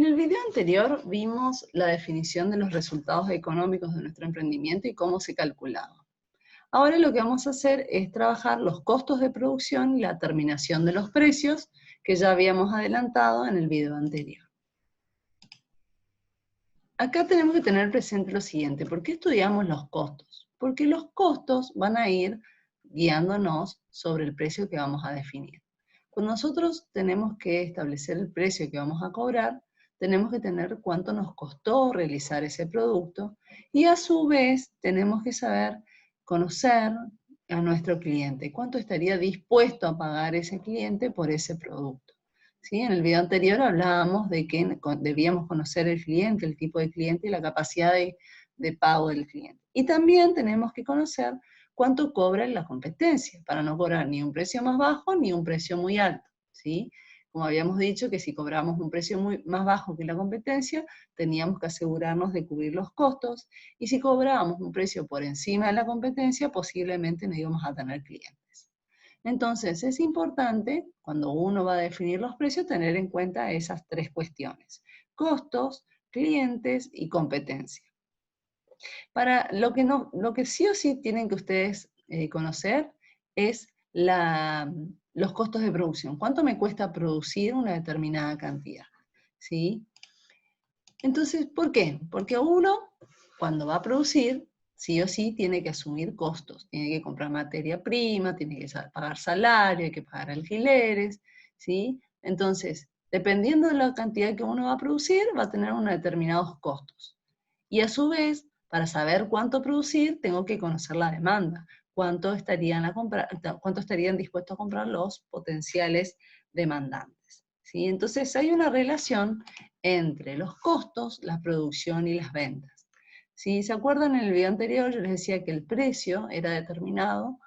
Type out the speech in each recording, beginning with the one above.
En el video anterior vimos la definición de los resultados económicos de nuestro emprendimiento y cómo se calculaba. Ahora lo que vamos a hacer es trabajar los costos de producción y la terminación de los precios que ya habíamos adelantado en el video anterior. Acá tenemos que tener presente lo siguiente: ¿por qué estudiamos los costos? Porque los costos van a ir guiándonos sobre el precio que vamos a definir. Cuando nosotros tenemos que establecer el precio que vamos a cobrar, tenemos que tener cuánto nos costó realizar ese producto y a su vez tenemos que saber conocer a nuestro cliente, cuánto estaría dispuesto a pagar ese cliente por ese producto. ¿Sí? En el video anterior hablábamos de que debíamos conocer el cliente, el tipo de cliente y la capacidad de pago del cliente. Y también tenemos que conocer cuánto cobra la competencia, para no cobrar ni un precio más bajo ni un precio muy alto. ¿Sí? Como habíamos dicho, que si cobramos un precio más bajo que la competencia, teníamos que asegurarnos de cubrir los costos, y si cobrábamos un precio por encima de la competencia, posiblemente no íbamos a tener clientes. Entonces, es importante, cuando uno va a definir los precios, tener en cuenta esas tres cuestiones: costos, clientes y competencia. Para lo que sí o sí tienen que ustedes conocer es los costos de producción. ¿Cuánto me cuesta producir una determinada cantidad? ¿Sí? Entonces, ¿por qué? Porque uno, cuando va a producir, sí o sí tiene que asumir costos. Tiene que comprar materia prima, tiene que pagar salario, hay que pagar alquileres, ¿sí? Entonces, dependiendo de la cantidad que uno va a producir, va a tener unos determinados costos. Y a su vez, para saber cuánto producir, tengo que conocer la demanda. ¿Cuánto estarían dispuestos a comprar los potenciales demandantes? ¿Sí? Entonces, hay una relación entre los costos, la producción y las ventas. Si se acuerdan, en el video anterior yo les decía que el precio era determinado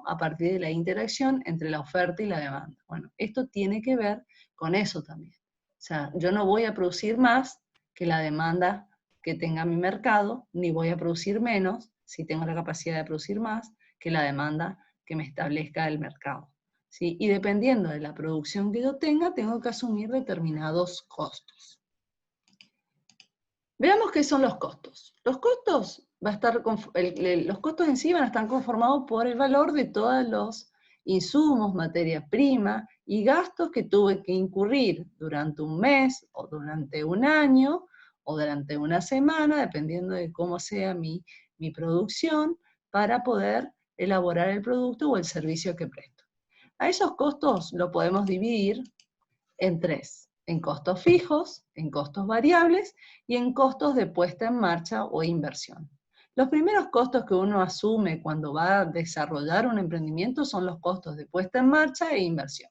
a partir de la interacción entre la oferta y la demanda. Bueno, esto tiene que ver con eso también. O sea, yo no voy a producir más que la demanda que tenga mi mercado, ni voy a producir menos, si tengo la capacidad de producir más, que la demanda que me establezca el mercado. ¿Sí? Y dependiendo de la producción que yo tenga, tengo que asumir determinados costos. Veamos qué son los costos. Los costos, los costos en sí van a estar conformados por el valor de todos los insumos, materia prima y gastos que tuve que incurrir durante un mes, o durante un año, o durante una semana, dependiendo de cómo sea mi producción, para poder elaborar el producto o el servicio que presto. A esos costos lo podemos dividir en tres: en costos fijos, en costos variables y en costos de puesta en marcha o inversión. Los primeros costos que uno asume cuando va a desarrollar un emprendimiento son los costos de puesta en marcha e inversión.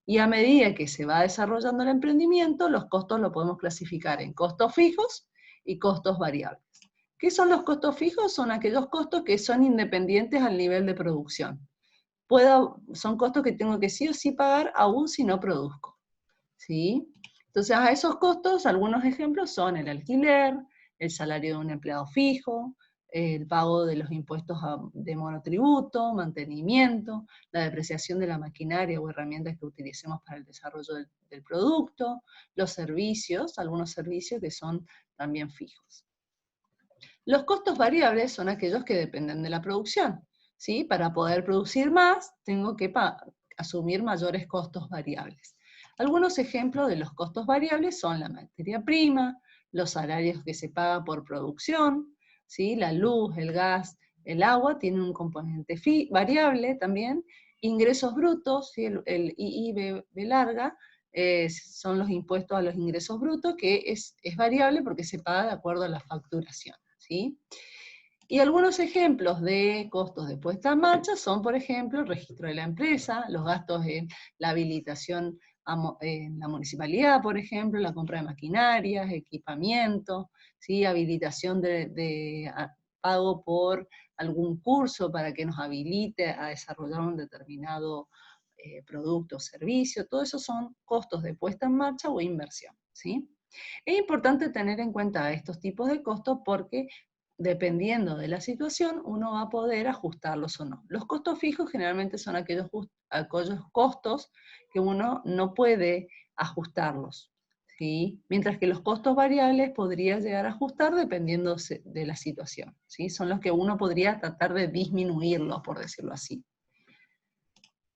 Y a medida que se va desarrollando el emprendimiento, los costos los podemos clasificar en costos fijos y costos variables. ¿Qué son los costos fijos? Son aquellos costos que son independientes al nivel de producción. Son costos que tengo que sí o sí pagar aún si no produzco. ¿Sí? Entonces, a esos costos, algunos ejemplos son el alquiler, el salario de un empleado fijo, el pago de los impuestos de monotributo, mantenimiento, la depreciación de la maquinaria o herramientas que utilicemos para el desarrollo del producto, los servicios, algunos servicios que son también fijos. Los costos variables son aquellos que dependen de la producción. ¿Sí? Para poder producir más, tengo que asumir mayores costos variables. Algunos ejemplos de los costos variables son la materia prima, los salarios que se pagan por producción, ¿sí? La luz, el gas, el agua tienen un componente variable también. Ingresos brutos, ¿sí? El IIB larga, son los impuestos a los ingresos brutos, que es variable porque se paga de acuerdo a la facturación. ¿Sí? Y algunos ejemplos de costos de puesta en marcha son, por ejemplo, el registro de la empresa, los gastos en la habilitación en la municipalidad, por ejemplo, la compra de maquinarias, equipamiento, ¿sí? Habilitación pago por algún curso para que nos habilite a desarrollar un determinado producto o servicio. Todo eso son costos de puesta en marcha o inversión. ¿Sí? Es importante tener en cuenta estos tipos de costos porque dependiendo de la situación, uno va a poder ajustarlos o no. Los costos fijos generalmente son aquellos costos que uno no puede ajustarlos. ¿sí? Mientras que los costos variables podría llegar a ajustar dependiendo de la situación, ¿sí? Son los que uno podría tratar de disminuirlos, por decirlo así.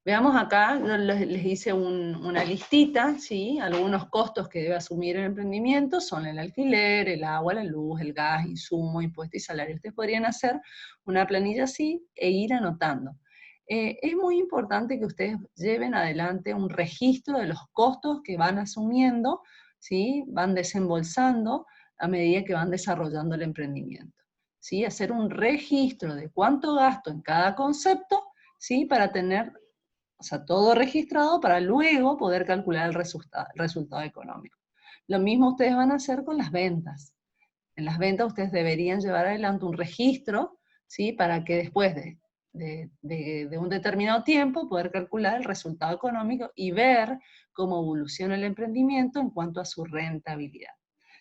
Veamos acá, les hice una listita, ¿sí? Algunos costos que debe asumir el emprendimiento son el alquiler, el agua, la luz, el gas, insumo, impuestos y salarios. Ustedes podrían hacer una planilla así e ir anotando. Es muy importante que ustedes lleven adelante un registro de los costos que van asumiendo, ¿sí? Van desembolsando a medida que van desarrollando el emprendimiento, ¿sí? Hacer un registro de cuánto gasto en cada concepto, ¿sí? Para tener, o sea, todo registrado para luego poder calcular el resultado económico. Lo mismo ustedes van a hacer con las ventas. En las ventas ustedes deberían llevar adelante un registro, ¿sí? Para que después de un determinado tiempo poder calcular el resultado económico y ver cómo evoluciona el emprendimiento en cuanto a su rentabilidad.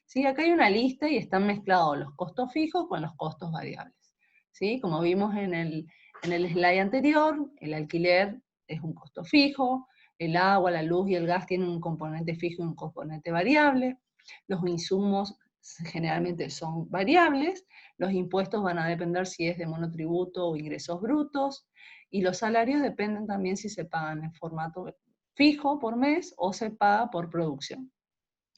¿Sí? Acá hay una lista y están mezclados los costos fijos con los costos variables. ¿Sí? Como vimos en el slide anterior, el alquiler es un costo fijo, el agua, la luz y el gas tienen un componente fijo y un componente variable, los insumos generalmente son variables, los impuestos van a depender si es de monotributo o ingresos brutos, y los salarios dependen también si se pagan en formato fijo por mes o se paga por producción.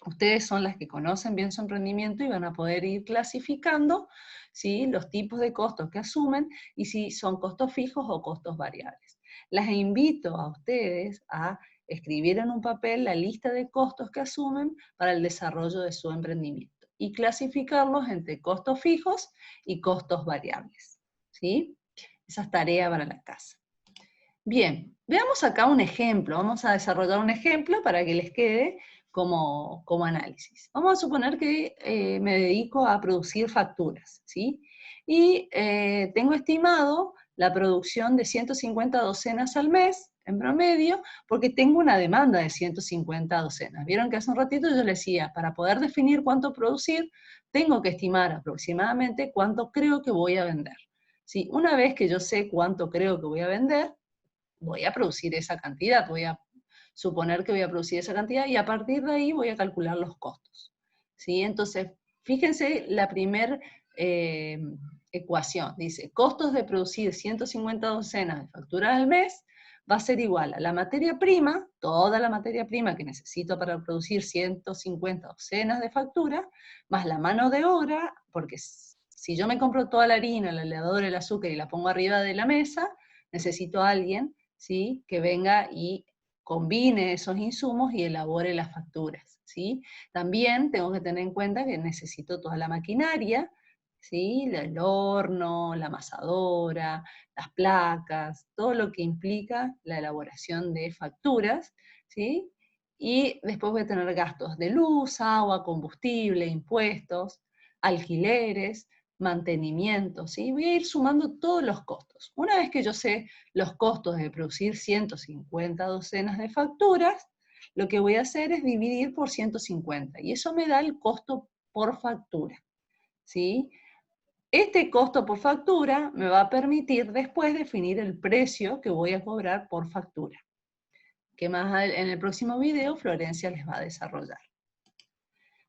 Ustedes son las que conocen bien su emprendimiento y van a poder ir clasificando, ¿sí? Los tipos de costos que asumen y si son costos fijos o costos variables. Las invito a ustedes a escribir en un papel la lista de costos que asumen para el desarrollo de su emprendimiento y clasificarlos entre costos fijos y costos variables, ¿sí? Esa es tarea para la casa. Bien, veamos acá un ejemplo. Vamos a desarrollar un ejemplo para que les quede como análisis. Vamos a suponer que me dedico a producir facturas, ¿sí? Y tengo estimado la producción de 150 docenas al mes, en promedio, porque tengo una demanda de 150 docenas. Vieron que hace un ratito yo les decía, para poder definir cuánto producir, tengo que estimar aproximadamente cuánto creo que voy a vender. ¿Sí? Una vez que yo sé cuánto creo que voy a vender, voy a producir esa cantidad, voy a suponer que voy a producir esa cantidad y a partir de ahí voy a calcular los costos, ¿sí? Entonces, fíjense la primera ecuación, dice, costos de producir 150 docenas de facturas al mes va a ser igual a la materia prima, toda la materia prima que necesito para producir 150 docenas de facturas, más la mano de obra, porque si yo me compro toda la harina, la levadura, el azúcar y la pongo arriba de la mesa, necesito a alguien, ¿sí? Que venga y combine esos insumos y elabore las facturas, ¿sí? También tengo que tener en cuenta que necesito toda la maquinaria, ¿sí? El horno, la amasadora, las placas, todo lo que implica la elaboración de facturas, ¿sí? Y después voy a tener gastos de luz, agua, combustible, impuestos, alquileres, mantenimiento, ¿sí? Voy a ir sumando todos los costos. Una vez que yo sé los costos de producir 150 docenas de facturas, lo que voy a hacer es dividir por 150, y eso me da el costo por factura, ¿sí? Este costo por factura me va a permitir después definir el precio que voy a cobrar por factura, que más en el próximo video Florencia les va a desarrollar.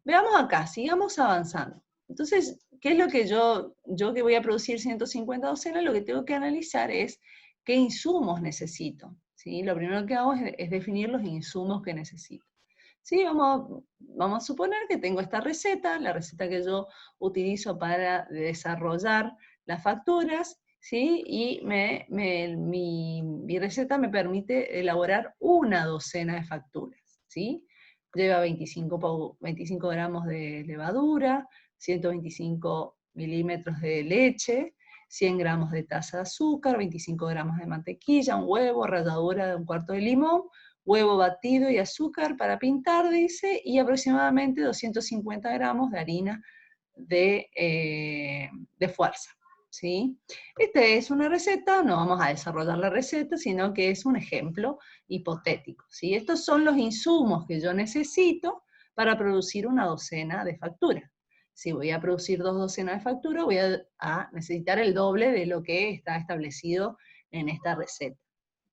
Veamos acá, sigamos avanzando. Entonces, ¿qué es lo que yo que voy a producir 150 docenas, lo que tengo que analizar es qué insumos necesito? ¿Sí? Lo primero que hago es definir los insumos que necesito. ¿Sí? Vamos a suponer que tengo esta receta, la receta que yo utilizo para desarrollar las facturas, ¿sí? Y mi receta me permite elaborar una docena de facturas, ¿sí? Lleva 25 gramos de levadura, 125 milímetros de leche, 100 gramos de taza de azúcar, 25 gramos de mantequilla, un huevo, ralladura de un cuarto de limón, huevo batido y azúcar para pintar, dice, y aproximadamente 250 gramos de harina de fuerza, ¿sí? Esta es una receta, no vamos a desarrollar la receta, sino que es un ejemplo hipotético, ¿sí? Estos son los insumos que yo necesito para producir una docena de facturas. Si voy a producir 2 docenas de facturas, voy a necesitar el doble de lo que está establecido en esta receta.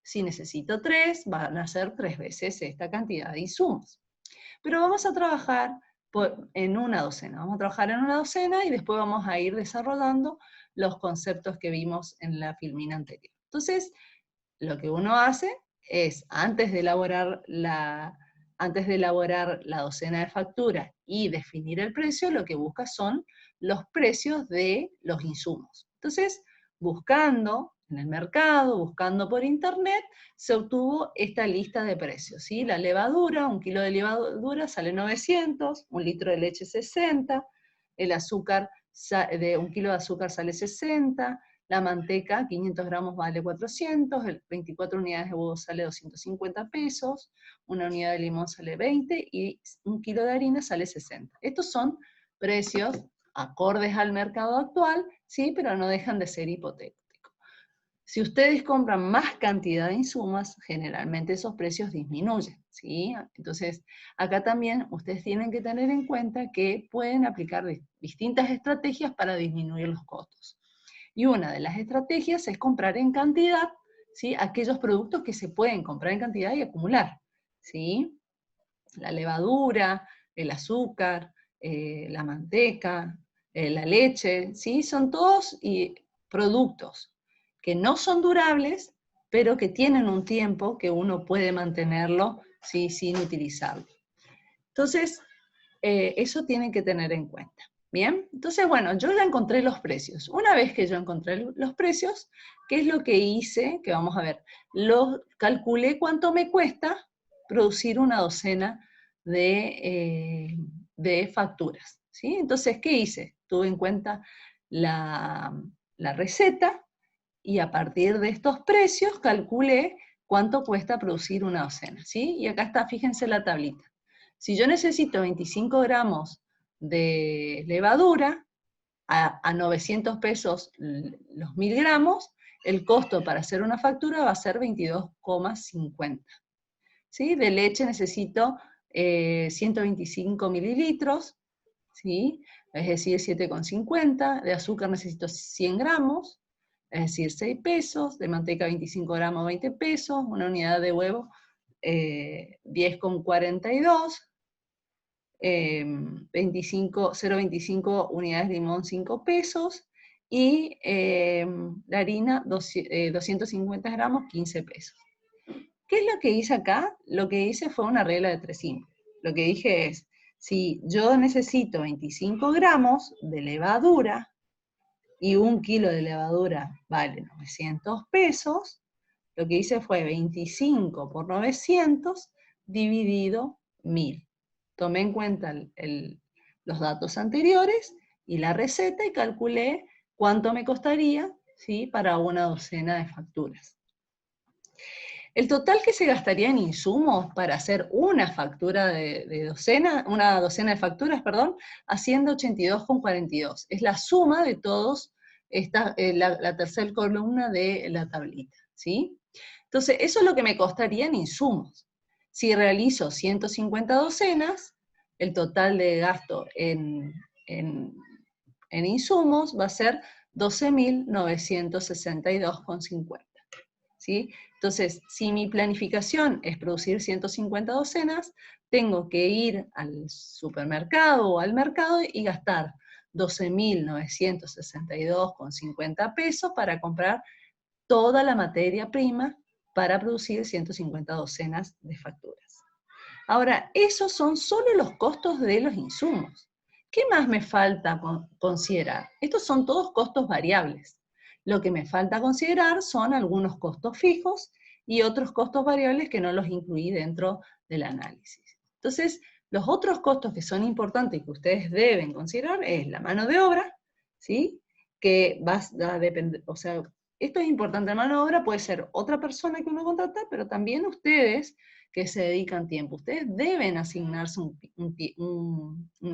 Si necesito 3, van a ser 3 veces esta cantidad de insumos. Pero vamos a trabajar en una docena. Vamos a trabajar en una docena y después vamos a ir desarrollando los conceptos que vimos en la filmina anterior. Entonces, lo que uno hace es, antes de elaborar la docena de factura y definir el precio, lo que busca son los precios de los insumos. Entonces, buscando en el mercado, buscando por internet, se obtuvo esta lista de precios, ¿sí? La levadura, 1 kilo de levadura sale 900, 1 litro de leche 60, el azúcar, de 1 kilo de azúcar sale 60, la manteca, 500 gramos vale 400, 24 unidades de huevo sale 250 pesos, una unidad de limón sale 20 y 1 kilo de harina sale 60. Estos son precios acordes al mercado actual, ¿sí? Pero no dejan de ser hipotéticos. Si ustedes compran más cantidad de insumos, generalmente esos precios disminuyen, ¿sí? Entonces, acá también ustedes tienen que tener en cuenta que pueden aplicar distintas estrategias para disminuir los costos. Y una de las estrategias es comprar en cantidad, ¿sí? Aquellos productos que se pueden comprar en cantidad y acumular, ¿sí? La levadura, el azúcar, la manteca, la leche, ¿sí? Son todos productos que no son durables, pero que tienen un tiempo que uno puede mantenerlo, ¿sí? Sin utilizarlo. Entonces, eso tienen que tener en cuenta. Bien, entonces bueno, yo ya encontré los precios. Una vez que yo encontré los precios, ¿qué es lo que hice? Que vamos a ver, calculé cuánto me cuesta producir una docena de facturas, ¿sí? Entonces, ¿qué hice? Tuve en cuenta la receta y a partir de estos precios calculé cuánto cuesta producir una docena, ¿sí? Y acá está, fíjense la tablita. Si yo necesito 25 gramos de levadura, a 900 pesos los 1000 gramos, el costo para hacer una factura va a ser 22,50. ¿Sí? De leche necesito 125 mililitros, ¿sí? Es decir, 7,50. De azúcar necesito 100 gramos, es decir, 6 pesos. De manteca 25 gramos, 20 pesos. Una unidad de huevo, 10,42. 0,25 unidades de limón, 5 pesos, y la harina, 250 gramos, 15 pesos. ¿Qué es lo que hice acá? Lo que hice fue una regla de 3 simples. Lo que dije es, si yo necesito 25 gramos de levadura, y 1 kilo de levadura vale 900 pesos, lo que hice fue 25 por 900 dividido 1000. Tomé en cuenta los datos anteriores y la receta y calculé cuánto me costaría, ¿sí? Para una docena de facturas. El total que se gastaría en insumos para hacer una factura una docena de facturas, perdón, asciende a 82,42. Es la suma de todos, la tercera columna de la tablita, ¿sí? Entonces, eso es lo que me costaría en insumos. Si realizo 150 docenas, el total de gasto en insumos va a ser 12.962,50. ¿Sí? Entonces, si mi planificación es producir 150 docenas, tengo que ir al supermercado o al mercado y gastar 12.962,50 pesos para comprar toda la materia prima para producir 150 docenas de facturas. Ahora, esos son solo los costos de los insumos. ¿Qué más me falta considerar? Estos son todos costos variables. Lo que me falta considerar son algunos costos fijos y otros costos variables que no los incluí dentro del análisis. Entonces, los otros costos que son importantes y que ustedes deben considerar es la mano de obra, ¿sí? Que va a depender, o sea, esto es importante, la mano de obra puede ser otra persona que uno contrata, pero también ustedes que se dedican tiempo. Ustedes deben asignarse un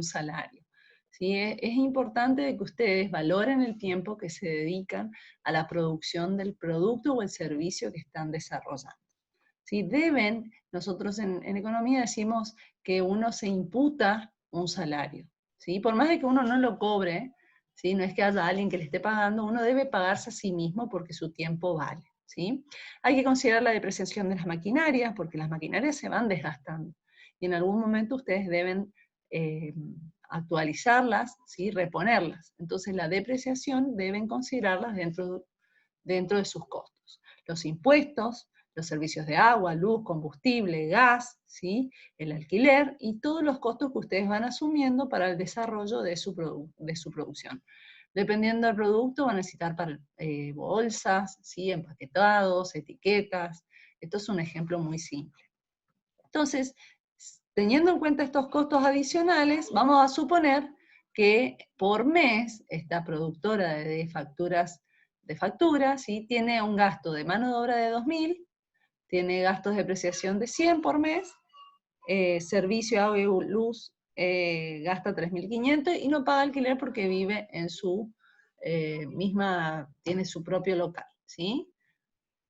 salario. ¿Sí? Es importante que ustedes valoren el tiempo que se dedican a la producción del producto o el servicio que están desarrollando. ¿Sí? Nosotros en economía decimos que uno se imputa un salario. ¿Sí? Por más de que uno no lo cobre, ¿sí? No es que haya alguien que le esté pagando, uno debe pagarse a sí mismo porque su tiempo vale. ¿Sí? Hay que considerar la depreciación de las maquinarias, porque las maquinarias se van desgastando. y en algún momento ustedes deben actualizarlas, ¿sí? Reponerlas. Entonces la depreciación deben considerarlas dentro de sus costos. Los impuestos, los servicios de agua, luz, combustible, gas, ¿sí? El alquiler y todos los costos que ustedes van asumiendo para el desarrollo de su producción. Dependiendo del producto, van a necesitar para, bolsas, ¿sí? Empaquetados, etiquetas. Esto es un ejemplo muy simple. Entonces, teniendo en cuenta estos costos adicionales, vamos a suponer que por mes esta productora de facturas, ¿sí? Tiene un gasto de mano de obra de 2.000, tiene gastos de depreciación de 100 por mes, servicio, agua y luz gasta 3.500 y no paga alquiler porque vive en su tiene su propio local, ¿sí?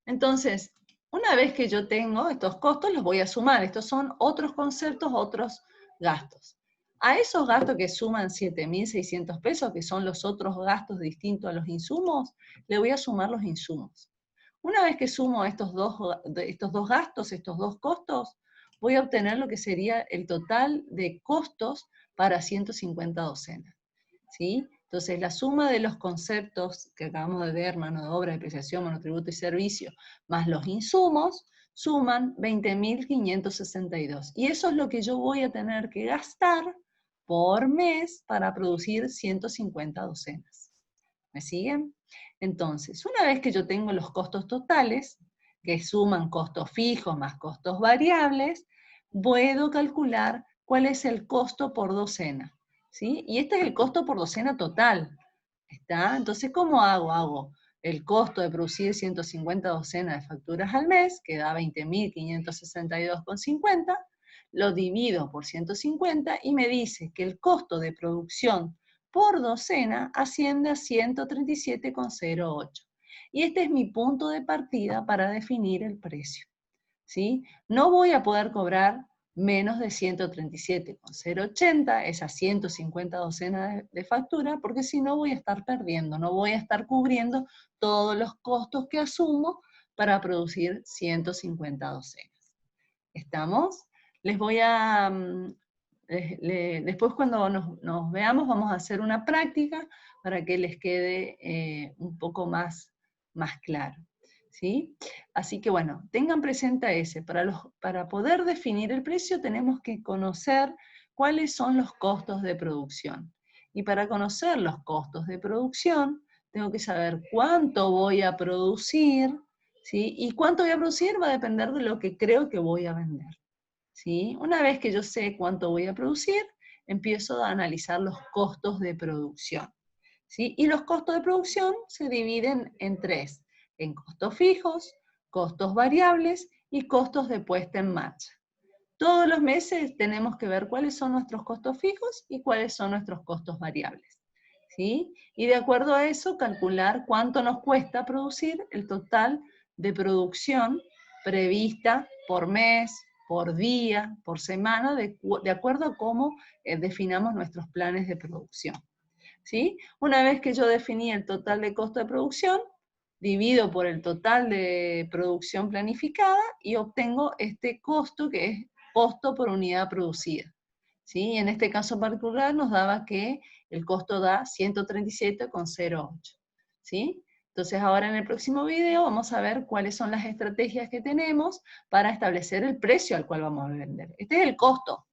Entonces, una vez que yo tengo estos costos, los voy a sumar. Estos son otros conceptos, otros gastos. A esos gastos que suman 7.600 pesos, que son los otros gastos distintos a los insumos, le voy a sumar los insumos. Una vez que sumo estos dos gastos, estos dos costos, voy a obtener lo que sería el total de costos para 150 docenas, ¿sí? Entonces, la suma de los conceptos que acabamos de ver, mano de obra, depreciación, monotributo y servicio, más los insumos, suman 20.562. Y eso es lo que yo voy a tener que gastar por mes para producir 150 docenas. ¿Me siguen? Entonces, una vez que yo tengo los costos totales, que suman costos fijos más costos variables, puedo calcular cuál es el costo por docena, ¿sí? Y este es el costo por docena total, ¿está? Entonces, ¿cómo hago? Hago el costo de producir 150 docenas de facturas al mes, que da 20.562,50, lo divido por 150 y me dice que el costo de producción por docena asciende a 137,08. Y este es mi punto de partida para definir el precio, ¿sí? No voy a poder cobrar menos de 137,080, esas 150 docenas de factura, porque si no voy a estar perdiendo, no voy a estar cubriendo todos los costos que asumo para producir 150 docenas. ¿Estamos? Les voy a... después cuando nos veamos vamos a hacer una práctica para que les quede un poco más claro, ¿sí? Así que bueno, tengan presente ese. Para poder definir el precio tenemos que conocer cuáles son los costos de producción. Y para conocer los costos de producción, tengo que saber cuánto voy a producir, ¿sí? Y cuánto voy a producir va a depender de lo que creo que voy a vender, ¿sí? Una vez que yo sé cuánto voy a producir, empiezo a analizar los costos de producción, ¿sí? Y los costos de producción se dividen en tres: en costos fijos, costos variables y costos de puesta en marcha. Todos los meses tenemos que ver cuáles son nuestros costos fijos y cuáles son nuestros costos variables, ¿sí? Y de acuerdo a eso, calcular cuánto nos cuesta producir el total de producción prevista por mes, por día, por semana, de acuerdo a cómo definamos nuestros planes de producción, ¿sí? Una vez que yo definí el total de costo de producción, divido por el total de producción planificada y obtengo este costo que es costo por unidad producida, ¿sí? En este caso particular nos daba que el costo da 137,08, ¿sí? Entonces ahora en el próximo video vamos a ver cuáles son las estrategias que tenemos para establecer el precio al cual vamos a vender. Este es el costo,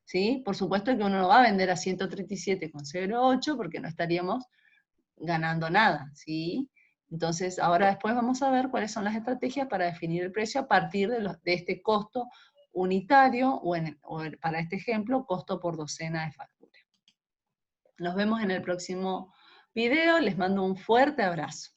¿sí? Por supuesto que uno no va a vender a 137,08 porque no estaríamos ganando nada, ¿sí? Entonces, ahora después vamos a ver cuáles son las estrategias para definir el precio a partir de este costo unitario, o para este ejemplo, costo por docena de factura. Nos vemos en el próximo video, les mando un fuerte abrazo.